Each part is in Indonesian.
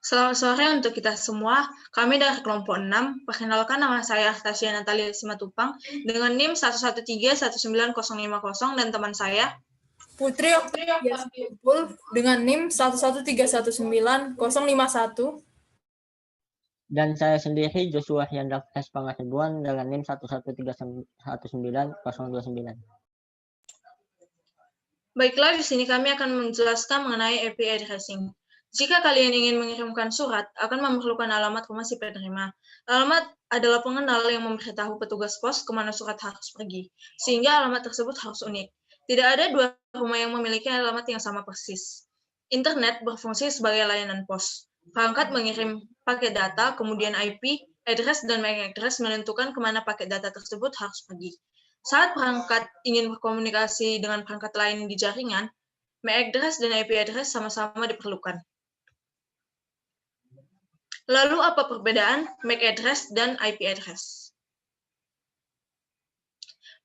Selamat sore untuk kita semua. Kami dari kelompok 6. Perkenalkan, nama saya Tasya Natalia Simatupang dengan NIM 1131950 dan teman saya Putri Oktaviansyah dengan NIM 113195051. Dan saya sendiri Joshua Hyandra S. Pangasibuan dengan NIM 113191029. Baiklah, di sini kami akan menjelaskan mengenai IP addressing. Jika kalian ingin mengirimkan surat, akan memerlukan alamat rumah si penerima. Alamat adalah pengenal yang memberitahu petugas pos kemana surat harus pergi, sehingga alamat tersebut harus unik. Tidak ada dua rumah yang memiliki alamat yang sama persis. Internet berfungsi sebagai layanan pos. Perangkat mengirim paket data, kemudian IP, address, dan MAC address menentukan kemana paket data tersebut harus pergi. Saat perangkat ingin berkomunikasi dengan perangkat lain di jaringan, MAC address dan IP address sama-sama diperlukan. Lalu apa perbedaan MAC address dan IP address?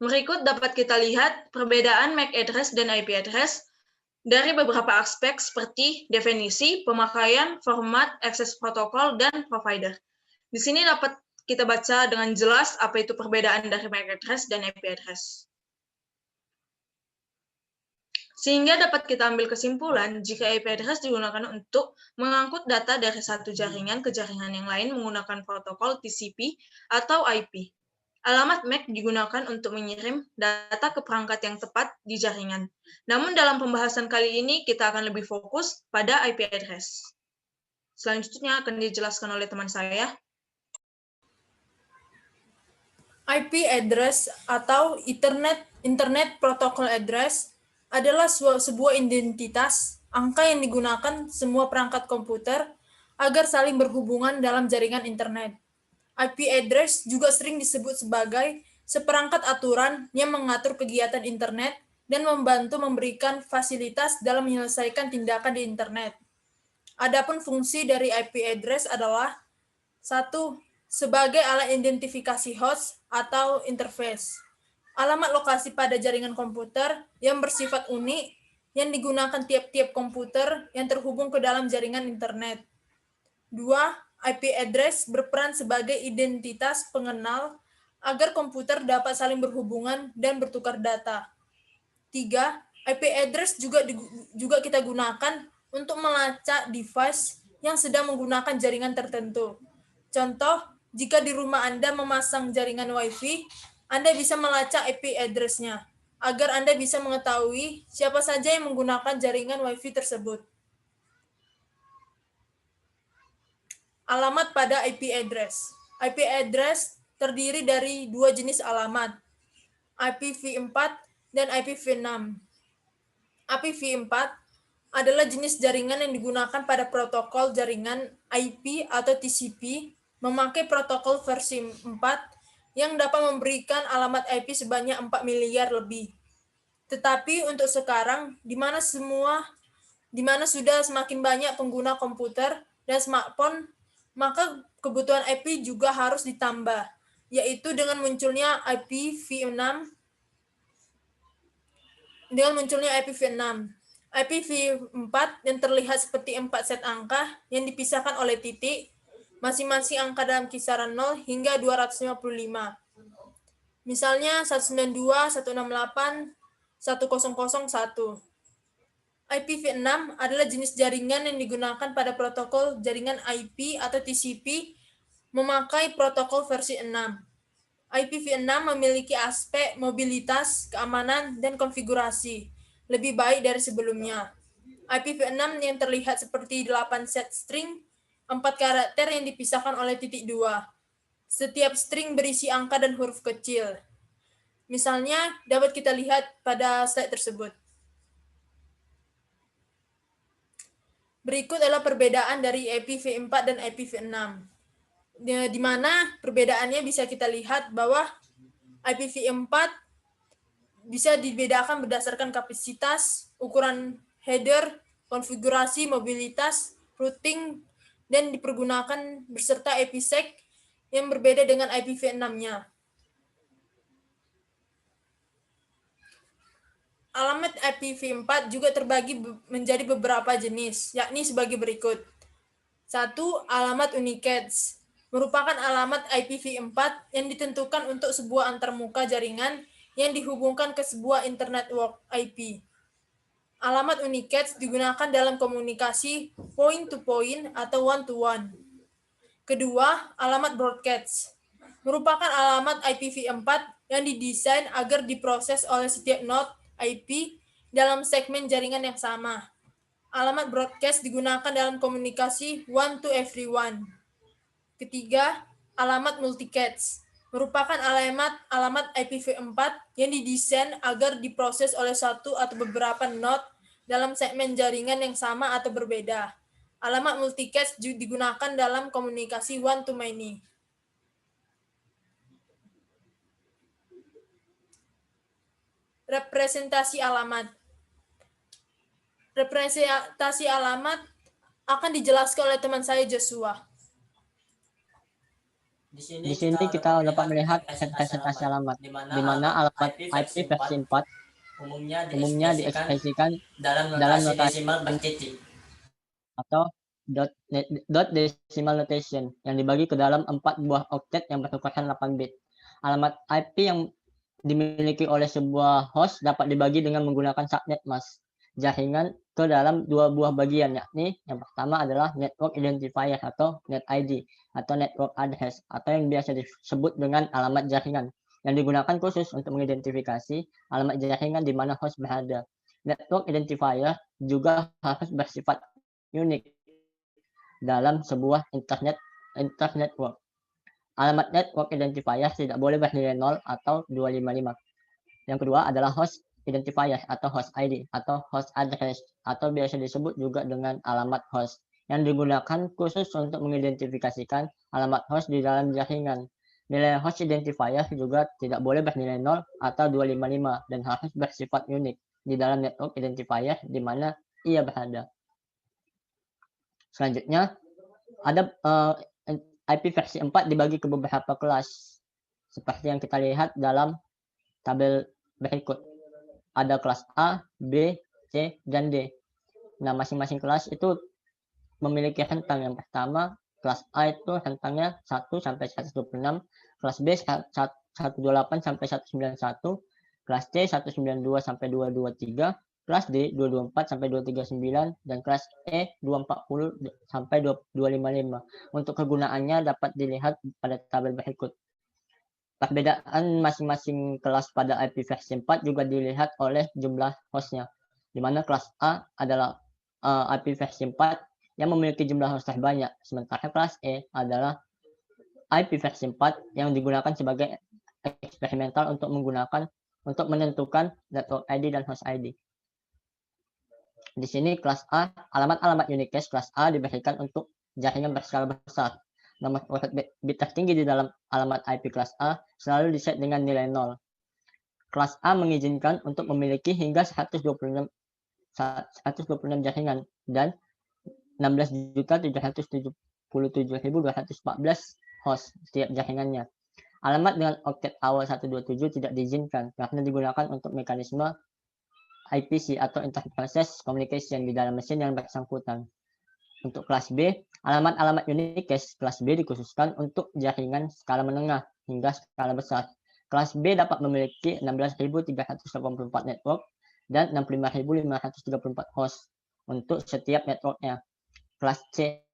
Berikut dapat kita lihat perbedaan MAC address dan IP address dari beberapa aspek seperti definisi, pemakaian, format, akses protokol, dan provider. Di sini dapat kita baca dengan jelas apa itu perbedaan dari MAC address dan IP address. Sehingga dapat kita ambil kesimpulan jika IP address digunakan untuk mengangkut data dari satu jaringan ke jaringan yang lain menggunakan protokol TCP atau IP. Alamat MAC digunakan untuk mengirim data ke perangkat yang tepat di jaringan. Namun dalam pembahasan kali ini kita akan lebih fokus pada IP address. Selanjutnya akan dijelaskan oleh teman saya. IP address atau Internet Protocol Address adalah sebuah identitas angka yang digunakan semua perangkat komputer agar saling berhubungan dalam jaringan internet. IP address juga sering disebut sebagai seperangkat aturan yang mengatur kegiatan internet dan membantu memberikan fasilitas dalam menyelesaikan tindakan di internet. Adapun fungsi dari IP address adalah 1. Sebagai alat identifikasi host atau interface. Alamat lokasi pada jaringan komputer yang bersifat unik yang digunakan tiap-tiap komputer yang terhubung ke dalam jaringan internet. 2. IP address berperan sebagai identitas pengenal agar komputer dapat saling berhubungan dan bertukar data. 3. IP address juga kita gunakan untuk melacak device yang sedang menggunakan jaringan tertentu. Contoh, jika di rumah Anda memasang jaringan Wi-Fi, Anda bisa melacak IP address-nya agar Anda bisa mengetahui siapa saja yang menggunakan jaringan Wi-Fi tersebut. Alamat pada IP address. IP address terdiri dari dua jenis alamat, IPv4 dan IPv6. IPv4 adalah jenis jaringan yang digunakan pada protokol jaringan IP atau TCP, memakai protokol versi 4 yang dapat memberikan alamat IP sebanyak 4 miliar lebih. Tetapi untuk sekarang, di mana sudah semakin banyak pengguna komputer dan smartphone, maka kebutuhan IP juga harus ditambah, yaitu dengan munculnya IPv6. IPv4 yang terlihat seperti 4 set angka yang dipisahkan oleh titik, masing-masing angka dalam kisaran 0 hingga 255. Misalnya 192.168.1001. IPv6 adalah jenis jaringan yang digunakan pada protokol jaringan IP atau TCP memakai protokol versi 6. IPv6 memiliki aspek mobilitas, keamanan, dan konfigurasi lebih baik dari sebelumnya. IPv6 yang terlihat seperti 8 set string, 4 karakter yang dipisahkan oleh titik 2. Setiap string berisi angka dan huruf kecil. Misalnya, dapat kita lihat pada slide tersebut. Berikut adalah perbedaan dari IPv4 dan IPv6. Di mana perbedaannya bisa kita lihat bahwa IPv4 bisa dibedakan berdasarkan kapasitas, ukuran header, konfigurasi, mobilitas, routing, dan dipergunakan beserta IPsec yang berbeda dengan IPv6-nya. Alamat IPv4 juga terbagi menjadi beberapa jenis, yakni sebagai berikut. 1. Alamat Unicats merupakan alamat IPv4 yang ditentukan untuk sebuah antarmuka jaringan yang dihubungkan ke sebuah internet network IP. Alamat Unicats digunakan dalam komunikasi point-to-point atau one-to-one. Kedua, alamat Broadcast merupakan alamat IPv4 yang didesain agar diproses oleh setiap node IP dalam segmen jaringan yang sama. Alamat broadcast digunakan dalam komunikasi one to everyone. Ketiga, alamat multicast merupakan alamat IPv4 yang didesain agar diproses oleh satu atau beberapa node dalam segmen jaringan yang sama atau berbeda. Alamat multicast digunakan dalam komunikasi one to many. Representasi alamat. Representasi alamat akan dijelaskan oleh teman saya Joshua. Di sini kita dapat melihat representasi alamat, di mana alamat IP versi 4 umumnya diekspresikan dalam notasi desimal bertitik atau dot decimal notation yang dibagi ke dalam 4 buah oktet yang berukuran 8 bit. Alamat IP yang dimiliki oleh sebuah host dapat dibagi dengan menggunakan subnet mask jaringan ke dalam 2 buah bagian, yakni yang pertama adalah network identifier atau NetID atau network address atau yang biasa disebut dengan alamat jaringan yang digunakan khusus untuk mengidentifikasi alamat jaringan di mana host berada. Network identifier juga harus bersifat unik dalam sebuah internet network. Alamat network identifier tidak boleh bernilai 0 atau 255. Yang kedua adalah host identifier atau host ID atau host address atau biasa disebut juga dengan alamat host yang digunakan khusus untuk mengidentifikasikan alamat host di dalam jaringan. Nilai host identifier juga tidak boleh bernilai 0 atau 255 dan harus bersifat unik di dalam network identifier di mana ia berada. Selanjutnya, ada IP versi 4 dibagi ke beberapa kelas seperti yang kita lihat dalam tabel berikut. Ada kelas A, B, C, dan D. Nah, masing-masing kelas itu memiliki rentang. Yang pertama, kelas A itu rentangnya 1 sampai 126, kelas B 128 sampai 191, kelas C 192 sampai 223, kelas D 224 sampai 239, dan kelas E 240 sampai 255. Untuk kegunaannya dapat dilihat pada tabel berikut. Perbedaan masing-masing kelas pada IP versi 4 juga dilihat oleh jumlah hostnya, di mana kelas A adalah IP versi 4 yang memiliki jumlah host terbanyak, sementara kelas E adalah IP versi 4 yang digunakan sebagai eksperimental untuk menentukan network ID dan host ID. Di sini kelas A, alamat unicast kelas A diberikan untuk jaringan berskala besar. Nomor urut bit tertinggi di dalam alamat IP kelas A selalu diset dengan nilai 0. Kelas A mengizinkan untuk memiliki hingga 126 jaringan dan 16.777.214 host setiap jaringannya. Alamat dengan oktet awal 127 tidak diizinkan karena digunakan untuk mekanisme IPC atau Inter-Process Communication di dalam mesin yang bersangkutan. Untuk kelas B, alamat unicast kelas B dikhususkan untuk jaringan skala menengah hingga skala besar. Kelas B dapat memiliki 16.384 network dan 65.534 host untuk setiap networknya. Kelas C,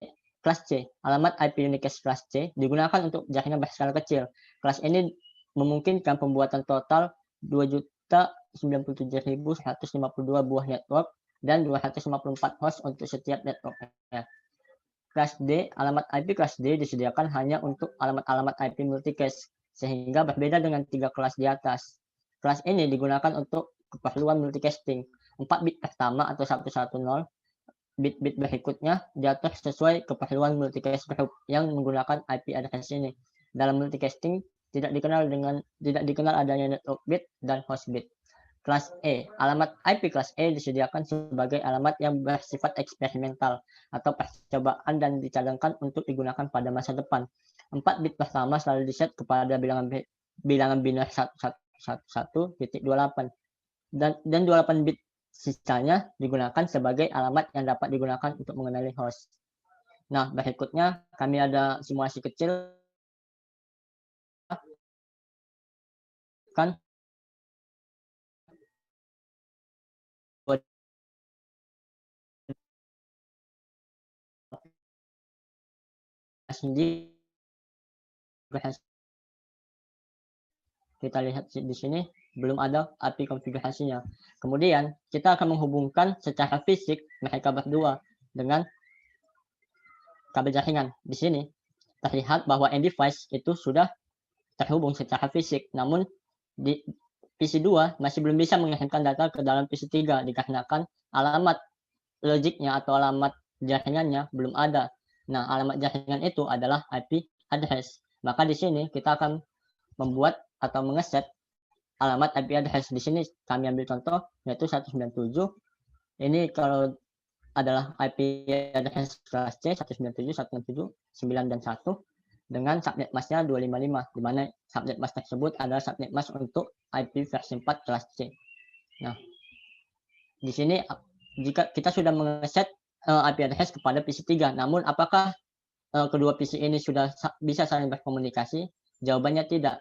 alamat IP unicast kelas C digunakan untuk jaringan berskala kecil. Kelas ini memungkinkan pembuatan total 2.097.152 buah network dan 254 host untuk setiap networknya. Kelas D, alamat IP kelas D disediakan hanya untuk alamat-alamat IP multicast, sehingga berbeda dengan 3 kelas di atas. Kelas ini digunakan untuk keperluan multicasting. 4 bit pertama atau 110, bit-bit berikutnya diatur sesuai keperluan multicast group yang menggunakan IP address ini. Dalam multicasting tidak dikenal adanya network bit dan host bit. Kelas E, alamat IP kelas E disediakan sebagai alamat yang bersifat eksperimental atau percobaan dan dicadangkan untuk digunakan pada masa depan. 4 bit pertama selalu diset kepada bilangan biner 111.28 dan 28 bit sisanya digunakan sebagai alamat yang dapat digunakan untuk mengenali host. Nah, berikutnya kami ada simulasi kecil kan sendiri kita lihat di sini belum ada API konfigurasinya. Kemudian kita akan menghubungkan secara fisik mereka berdua dengan kabel jaringan. Di sini terlihat bahwa end device itu sudah terhubung secara fisik, namun di PC 2 masih belum bisa mengirimkan data ke dalam PC 3 dikarenakan alamat logiknya atau alamat jaringannya belum ada. Nah, alamat jaringan itu adalah IP address. Maka di sini kita akan membuat atau mengeset alamat IP address. Di sini kami ambil contoh yaitu 197. Ini kalau adalah IP address kelas C 197, 167, 9 dan 1 dengan subnet mask-nya 255, di mana subnet mask tersebut adalah subnet mask untuk IP versi 4 kelas C. Nah, di sini jika kita sudah mengeset IP address kepada PC 3, namun apakah kedua PC ini sudah bisa saling berkomunikasi? Jawabannya tidak.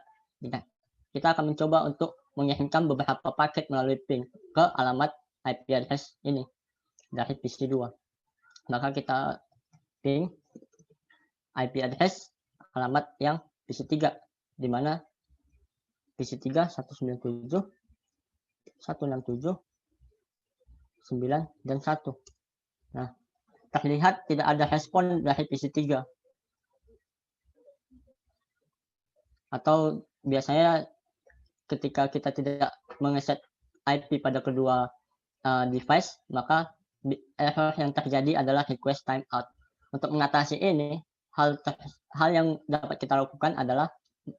Kita akan mencoba untuk mengirimkan beberapa paket melalui ping ke alamat IP address ini dari PC 2. Maka kita ping IP address alamat yang PC 3, di mana PC 3 197, 167, 9 dan 1. Nah, terlihat tidak ada respon dari PC 3. Atau biasanya ketika kita tidak mengeset IP pada kedua device, maka error yang terjadi adalah request timeout. Untuk mengatasi ini, hal yang dapat kita lakukan adalah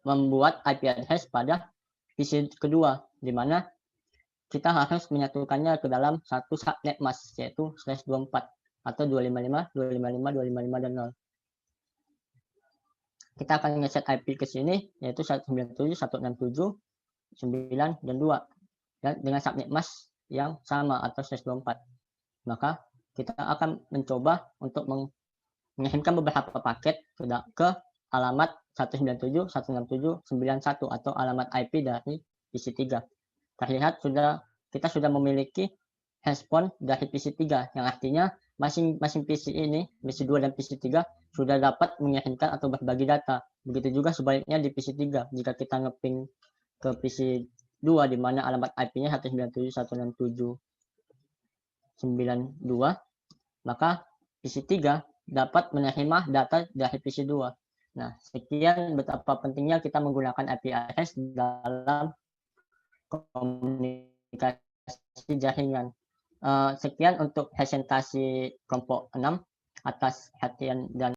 membuat IP address pada PC kedua, di mana kita harus menyatukannya ke dalam satu subnet mask, yaitu /24 atau 255, 255, 255 dan 0. Kita akan ngeset IP ke sini, yaitu 197, 167, 9 dan 2, dan dengan subnet mask yang sama atau /24. Maka kita akan mencoba untuk mengirimkan beberapa paket ke alamat 197, 167, 91 atau alamat IP dari PC 3. Terlihat kita sudah memiliki respon dari PC 3, yang artinya masing-masing PC ini, PC 2 dan PC 3 sudah dapat mengirimkan atau berbagi data. Begitu juga sebaliknya di PC 3, jika kita ngeping ke PC 2 di mana alamat IP-nya 197, 167, 92, maka PC 3 dapat menerima data dari PC 2. Nah, sekian betapa pentingnya kita menggunakan IP address dalam komunikasi jaringan. Sekian untuk presentasi kelompok 6 atas perhatian dan